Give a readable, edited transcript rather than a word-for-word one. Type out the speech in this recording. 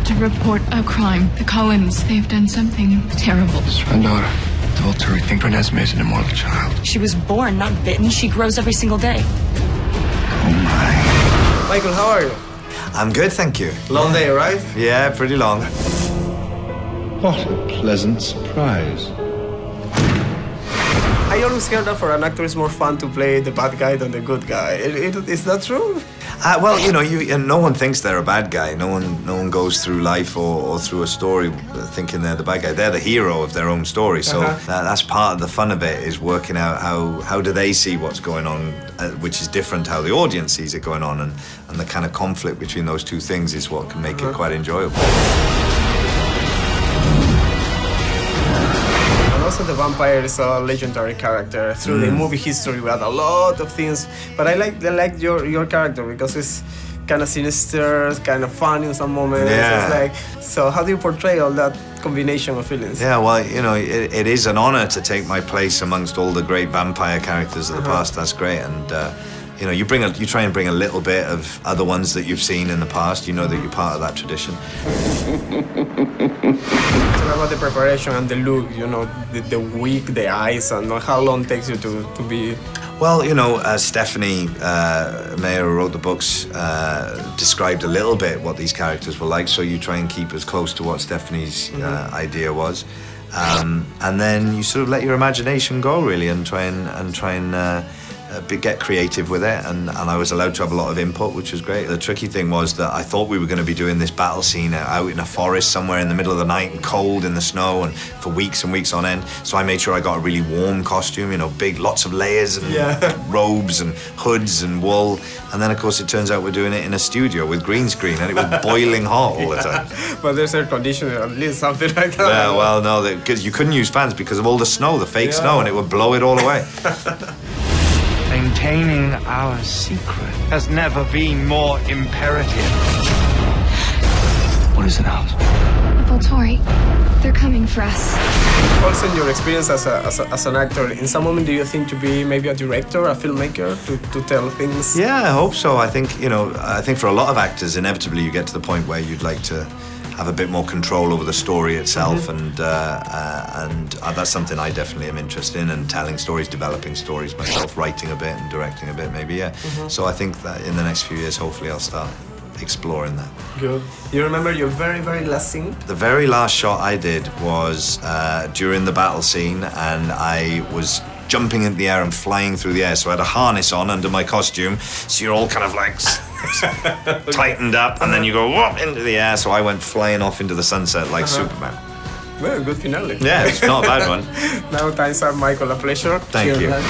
to report a crime. The Cohens, they've done something terrible. It's my daughter. Told her we think Renesmee's an immortal child. She was born, not bitten. She grows every single day. Oh my. Michael, how are you? I'm good, thank you. Long day, right? Yeah, pretty long. What a pleasant surprise. I always hear that for an actor it's more fun to play the bad guy than the good guy. Is that true? Well, you know, no one thinks they're a bad guy. No one goes through life or through a story thinking they're the bad guy. They're the hero of their own story. So that's part of the fun of it, is working out how do they see what's going on, which is different to how the audience sees it going on, and the kind of conflict between those two things is what can make it quite enjoyable. Also, the vampire is a legendary character. Through the movie history, we had a lot of things. But I like your character because it's kind of sinister, kind of fun in some moments. Yeah. It's like, so how do you portray all that combination of feelings? Yeah, well, you know, it is an honor to take my place amongst all the great vampire characters of the past. That's great, and you know, you try and bring a little bit of other ones that you've seen in the past. You know that you're part of that tradition. Talk about the preparation and the look, you know, the wig, the eyes, and how long it takes you to be... Well, you know, Stephanie Meyer, who wrote the books, described a little bit what these characters were like, so you try and keep as close to what Stephanie's idea was. And then you sort of let your imagination go, really, and try and get creative with it, and I was allowed to have a lot of input, which was great. The tricky thing was that I thought we were going to be doing this battle scene out in a forest somewhere in the middle of the night and cold in the snow and for weeks and weeks on end, so I made sure I got a really warm costume, you know, big, lots of layers and robes and hoods and wool, and then of course it turns out we're doing it in a studio with green screen and it was boiling hot all the time. But there's air conditioning, at least something like that. Yeah, well, no, because you couldn't use fans because of all the snow, the fake snow, and it would blow it all away. Maintaining our secret has never been more imperative. What is it, Alice? Volturi, they're coming for us. Also, in your experience as an actor, in some moment do you think to be maybe a director, a filmmaker, to tell things? Yeah, I hope so. I think, you know, for a lot of actors, inevitably you get to the point where you'd like to have a bit more control over the story itself, and that's something I definitely am interested in, and telling stories, developing stories myself, writing a bit and directing a bit, maybe, yeah. So I think that in the next few years, hopefully I'll start exploring that. Good. You remember your very, very last scene? The very last shot I did was during the battle scene, and I was jumping into the air and flying through the air, so I had a harness on under my costume, so you're all kind of like tightened up, and then you go whoop into the air, so I went flying off into the sunset like Superman. Well, good finale. Yeah, it's not a bad one. Now time's up, Michael. A pleasure. Thank you. Man.